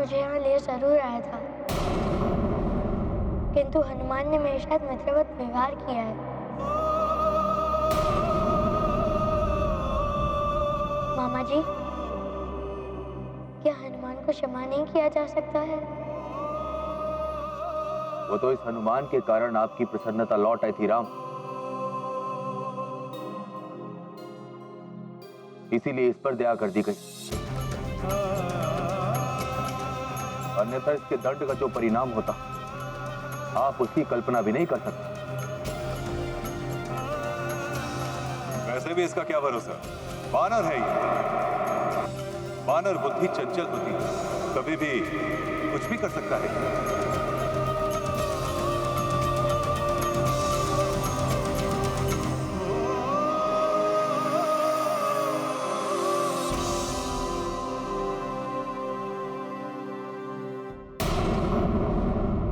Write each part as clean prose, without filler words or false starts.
मुझे यहाँ ले जरूर आया था, किंतु हनुमान ने मेरे साथ मित्रवत व्यवहार किया है। मामा जी, क्या हनुमान को क्षमा नहीं किया जा सकता है? वो तो इस हनुमान के कारण आपकी प्रसन्नता लौट आई थी राम, इसीलिए इस पर दया कर दी गई। अन्यथा इसके दंड का जो परिणाम होता आप उसकी कल्पना भी नहीं कर सकते। वैसे भी इसका क्या भरोसा, वानर है ये। वानर बुद्धि चंचल होती है, कभी भी कुछ भी कर सकता है।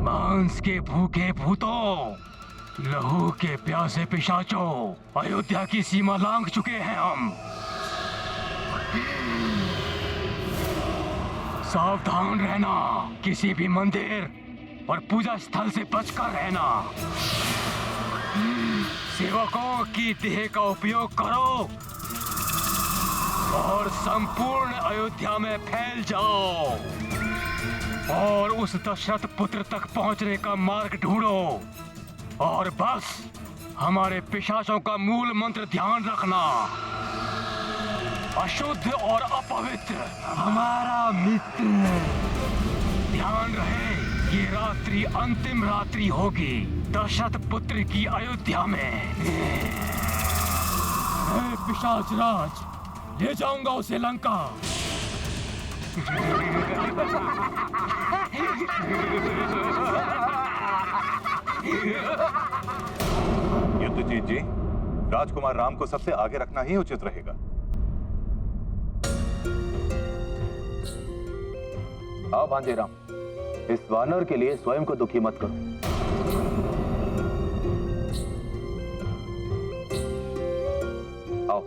मांस के भूखे भूतों, लहू के प्यासे पिशाचों, अयोध्या की सीमा लांघ चुके हैं हम। सावधान रहना, किसी भी मंदिर और पूजा स्थल से बचकर रहना। सेवकों की देह का उपयोग करो और संपूर्ण अयोध्या में फैल जाओ और उस दशरथ पुत्र तक पहुंचने का मार्ग ढूंढो। और बस हमारे पिशाचों का मूल मंत्र ध्यान रखना, अशुद्ध और अपवित्र हमारा मित्र। ध्यान रहे, ये रात्रि अंतिम रात्रि होगी दशरथ पुत्र की अयोध्या में। पिशाच राज, ले जाऊंगा उसे लंका। युद्धजीत जी, राजकुमार राम को सबसे आगे रखना ही उचित रहेगा। आओ भांजे राम, इस वानर के लिए स्वयं को दुखी मत करो। आओ।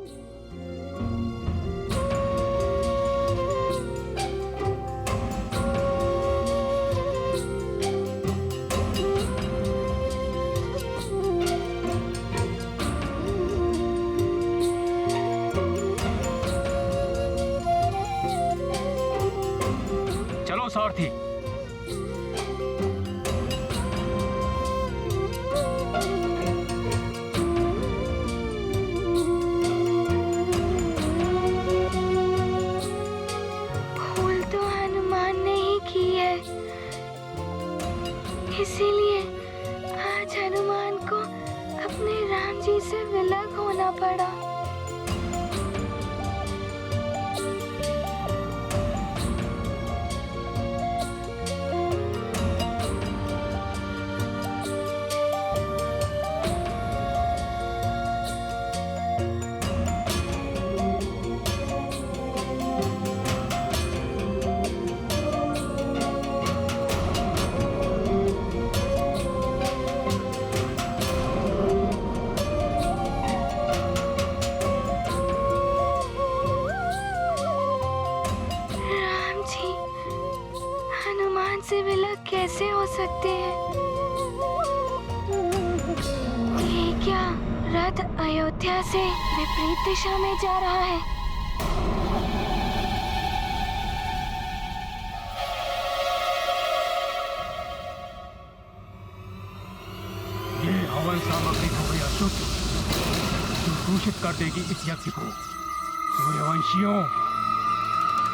सारथी, भूल तो हनुमान ने ही की है, इसीलिए आज हनुमान को अपने राम जी से विलग होना पड़ा। से विलग कैसे हो सकते हैं? ये क्या रथ अयोध्या से विपरीत दिशा में जा रहा है? ये हवन सामग्री हो गई अशुद्ध, जो दूषित कर देगी इस यज्ञ को। सूर्यवंशियों,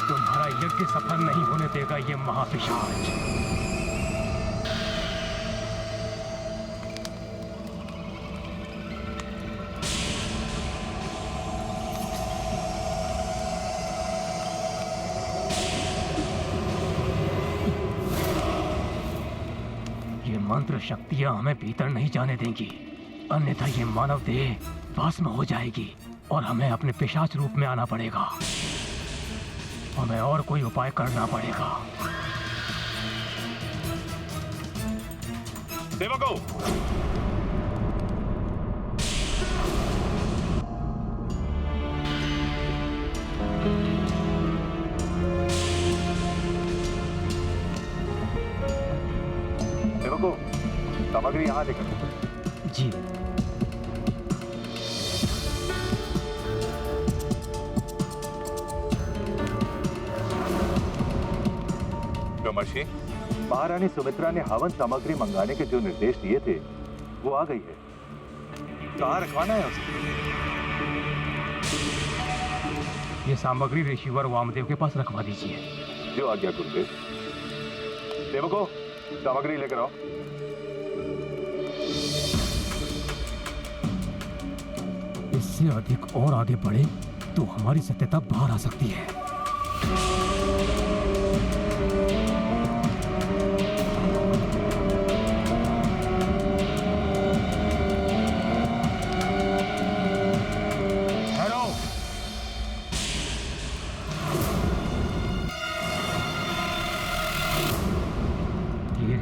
तुम्हारा यज्ञ सफल नहीं होने देगा ये महापिशाच। ये मंत्र शक्तियां हमें भीतर नहीं जाने देंगी, अन्यथा ये मानव देह भस्म हो जाएगी और हमें अपने पिशाच रूप में आना पड़ेगा। हमें और कोई उपाय करना पड़ेगा। सेवकों, सेवकों, सामग्री यहाँ लेकर। जी। ब्रह्मर्षि, महारानी सुमित्रा ने हवन सामग्री मंगाने के जो निर्देश दिए थे वो आ गई है। कहाँ रखवाना है उसे? ये सामग्री ऋषिवर वामदेव के पास रखवा दीजिए। जो आज्ञा गुरुदेव। सेवकों, सामग्री लेकर आओ। इससे अधिक और आगे बढ़े तो हमारी सत्यता बाहर आ सकती है।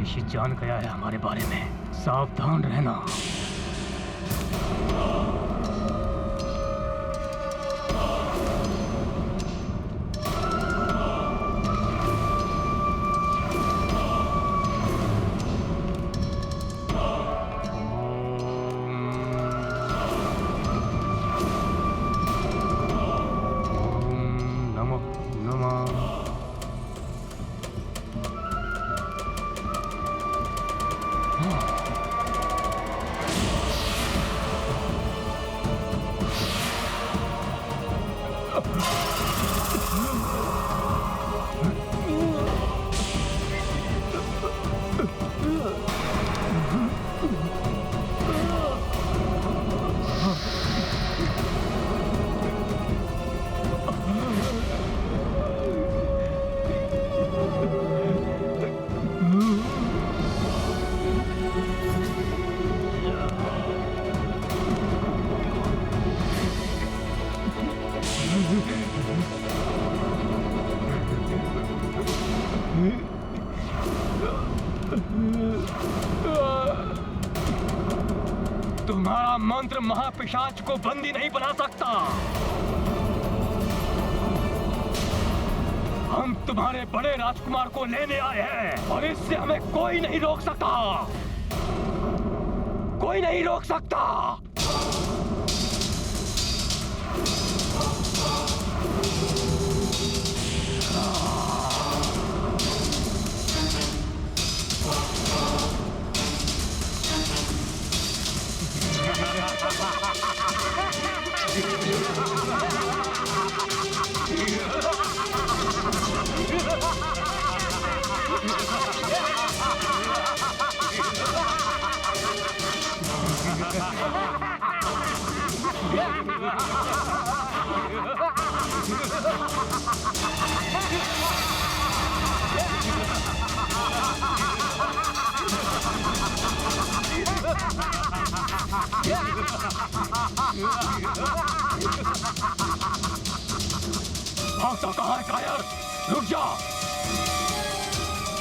ऋषि जान गया है हमारे बारे में, सावधान रहना। नमः नमः। तुम्हारा मंत्र महापिशाच को बंदी नहीं बना सकता। हम तुम्हारे बड़े राजकुमार को लेने आए हैं और इससे हमें कोई नहीं रोक सकता। कोई नहीं रोक सकता। भागता कहाँ है कायर? रुक जा।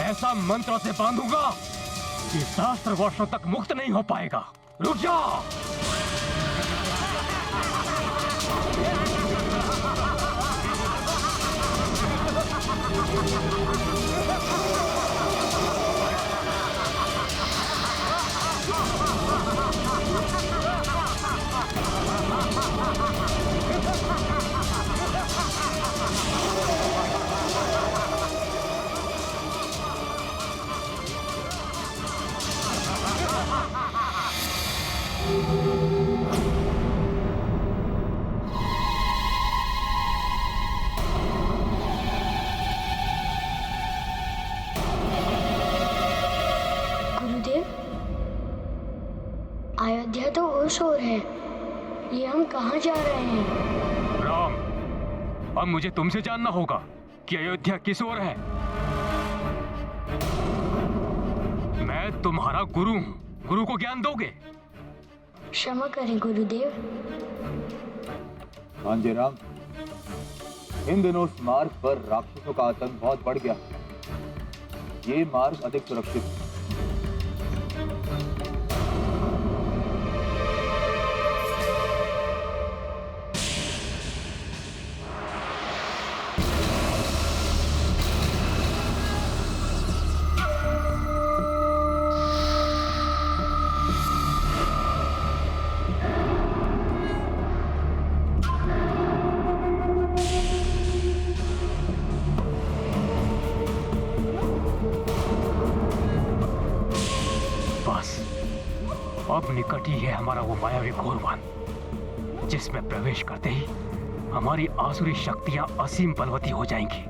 ऐसा मंत्र से बांधूंगा कि सहस्त्र वर्षों तक मुक्त नहीं हो पाएगा। रुक जा। अयोध्या तो होश और है। ये हम कहाँ जा रहे हैं? राम, अब मुझे तुमसे जानना होगा कि अयोध्या किस ओर है। मैं तुम्हारा गुरु हूँ, गुरु को ज्ञान दोगे? क्षमा करें गुरुदेव। भांजे राम, इन दिनों उस मार्ग पर राक्षसों का आतंक बहुत बढ़ गया। ये मार्ग अधिक सुरक्षित है। अब निकट ही है हमारा वो मायावी घोरवन, जिसमें प्रवेश करते ही हमारी आसुरी शक्तियां असीम बलवती हो जाएंगी।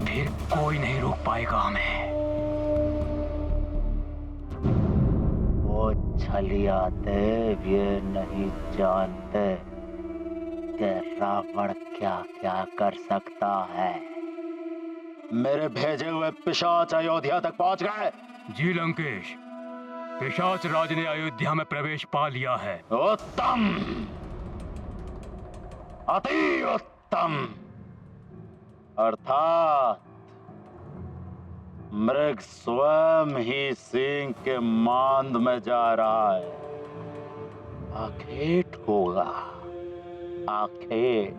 फिर कोई नहीं रोक पाएगा हमें। वो छलिया देव ये नहीं जानते कि रावण क्या क्या कर सकता है। मेरे भेजे हुए पिशाच अयोध्या तक पहुंच गए। जी लंकेश, पिशाच राज ने अयोध्या में प्रवेश पा लिया है। उत्तम, अति उत्तम। अर्थात मृग स्वयं ही सिंह के मांद में जा रहा है। आखेट होगा, आखेट।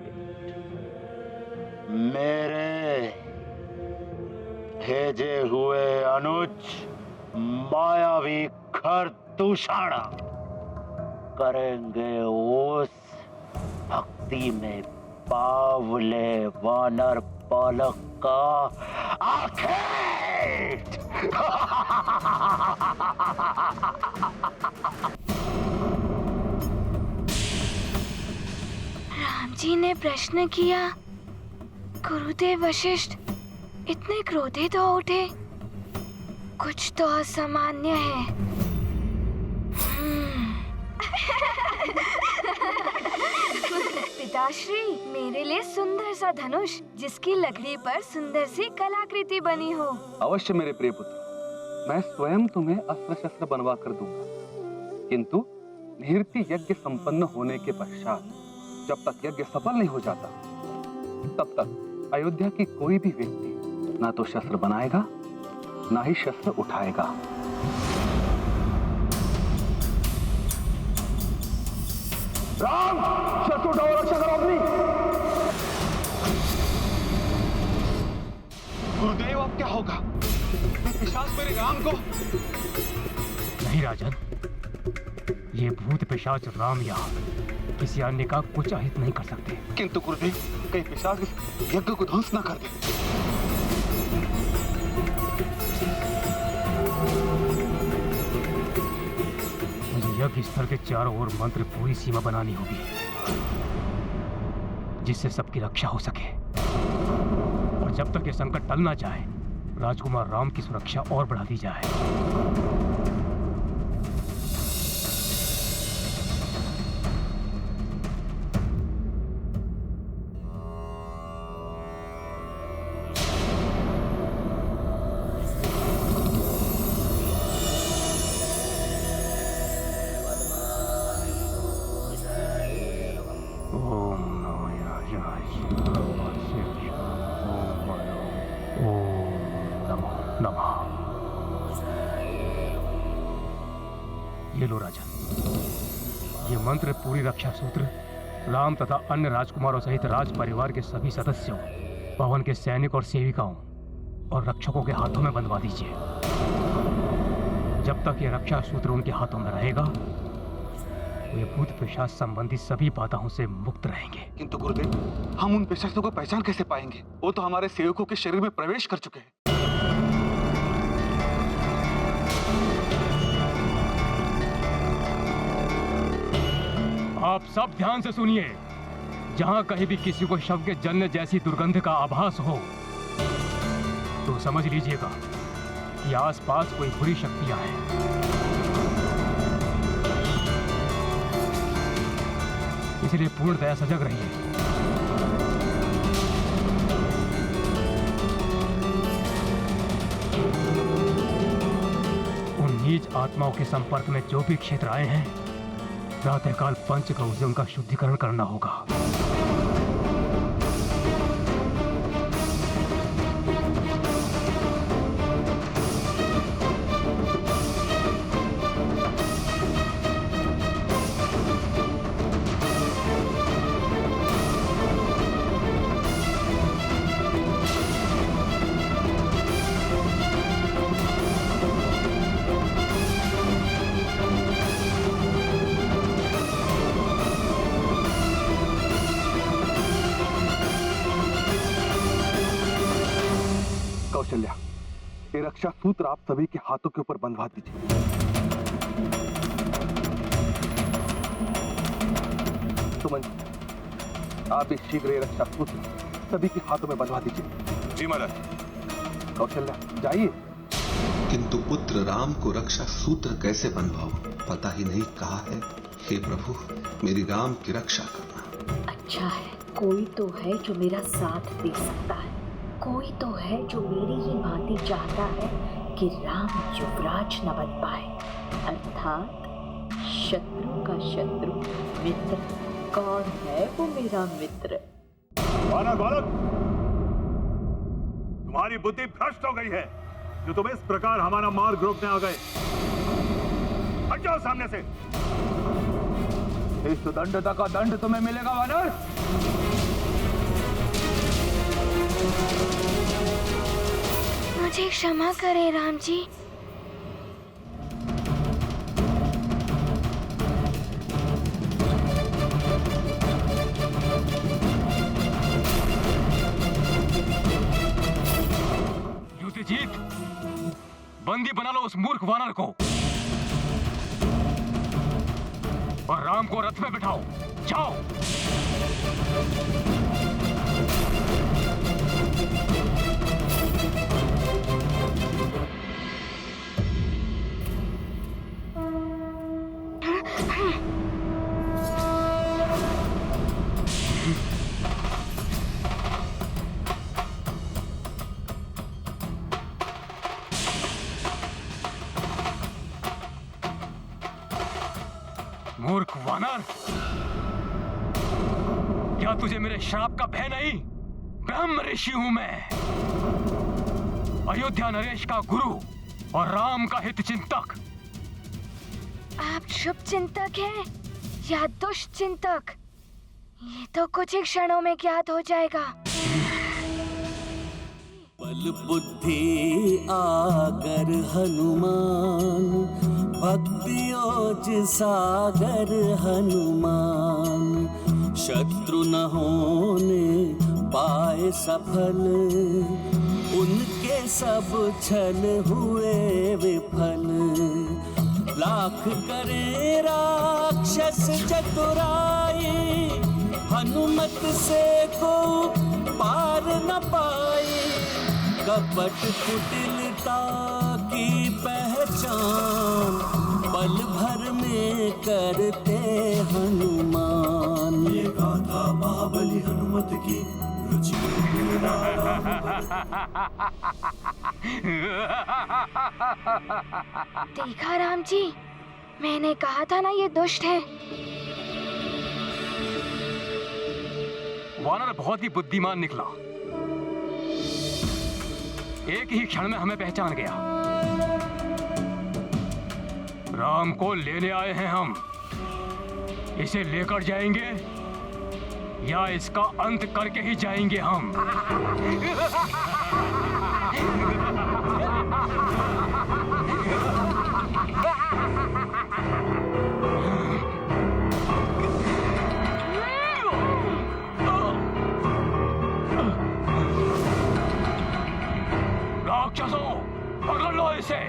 मेरे भेजे हुए अनुज मायावी खरदूषण करेंगे उस भक्ति में बावले वानर बालक का आखेट। राम जी ने प्रश्न किया, गुरुदेव वशिष्ठ इतने क्रोधित हो उठे। कुछ तो असामान्य है। पिताश्री, मेरे लिए सुंदर सा धनुष जिसकी लकड़ी पर सुंदर सी कलाकृति बनी हो। अवश्य मेरे प्रिय पुत्र, मैं स्वयं तुम्हें अस्त्र शस्त्र बनवा कर दूंगा, किंतु निहृति यज्ञ संपन्न होने के पश्चात जब तक यज्ञ सफल नहीं हो जाता, तब तक अयोध्या की कोई भी व्यक्ति ना तो शस्त्र बनाएगा ना ही शस्त्र उठाएगा। राम, शस्त्र उठाओ, रक्षा करो अपनी। गुरुदेव, अब क्या होगा? पिशाच मेरे राम को। नहीं राजन, ये भूत पिशाच राम या किसी अन्य का कुछ अहित नहीं कर सकते। किंतु गुरुदेव, कहीं पिशाच इस यज्ञ को ध्वंस न कर दे। मुझे यज्ञ स्थल के चारों ओर मंत्र पूरी सीमा बनानी होगी, जिससे सबकी रक्षा हो सके। और जब तक ये संकट टल ना जाए, राजकुमार राम की सुरक्षा और बढ़ा दी जाए। ये लो राजन, ये मंत्र पूरी रक्षा सूत्र राम तथा अन्य राजकुमारों सहित राज परिवार के सभी सदस्यों, पवन के सैनिक और सेविकाओं और रक्षकों के हाथों में बंधवा दीजिए। जब तक ये रक्षा सूत्र उनके हाथों में रहेगा, वे भूत पिशाच संबंधी सभी बाधाओं से मुक्त रहेंगे। किंतु गुरुदेव, हम उन पिशाचों को पहचान कैसे पाएंगे? वो तो हमारे सेवकों के शरीर में प्रवेश कर चुके हैं। आप सब ध्यान से सुनिए। जहां कहीं भी किसी को शव के जलने जैसी दुर्गंध का आभास हो, तो समझ लीजिएगा कि आसपास कोई बुरी शक्तियां हैं। इसलिए पूर्णतया सजग रहिए। उन नीच आत्माओं के संपर्क में जो भी क्षेत्र आए हैं, प्रातःकाल पंचगौ से उनका शुद्धिकरण करना होगा। कौशल्या, ये रक्षा सूत्र आप सभी के हाथों के ऊपर बंधवा दीजिए। सुमन जी, आप भी शीघ्र ये रक्षा सूत्र सभी के हाथों में बंधवा दीजिए। जी महाराज। कौशल्या, जाइए। किंतु पुत्र राम को रक्षा सूत्र कैसे बंधवाऊं, पता ही नहीं कहा है। हे प्रभु, मेरी राम की रक्षा करना। अच्छा है, कोई तो है जो मेरा साथ दे सकता है, कोई तो है जो मेरी ही भांति चाहता है कि राम युवराज न बन पाए, अर्थात शत्रु का शत्रु मित्र। कौन है वो मेरा मित्र? बालक बालक, तुम्हारी बुद्धि भ्रष्ट हो गई है जो तुम इस प्रकार हमारा मार्ग रोकने आ गए। हट जाओ सामने से। इस दंडता का दंड तुम्हें मिलेगा वानर। मुझे क्षमा करें राम जी। युधिजीत, बंदी बना लो उस मूर्ख वानर को और राम को रथ में बिठाओ। जाओ। मूर्ख वानर, क्या तुझे मेरे श्राप का भय नहीं? ब्रह्म ऋषि हूं मैं, अयोध्या नरेश का गुरु और राम का हित चिंतक। आप शुभ चिंतक हैं या दुष्ट चिंतक, ये तो कुछ ही क्षणों में ज्ञात हो जाएगा। बल बुद्धि आगर हनुमान, भक्ति ओज सागर हनुमान। शत्रु न होने पाए सफल, उनके सब छल हुए विफल। लाख करे राक्षस चतुराई, हनुमत से को पार न पाई। कपट कुटिलता की पहचान, पल भर में करते हनुमान। ये गाथा महाबली हनुमत की रुचि। देखा राम जी, मैंने कहा था ना ये दुष्ट है। वानर बहुत ही बुद्धिमान निकला, एक ही क्षण में हमें पहचान गया। राम को लेने आए हैं हम, इसे लेकर जाएंगे या इसका अंत करके ही जाएंगे हम। राक्षसों, पकड़ लो इसे।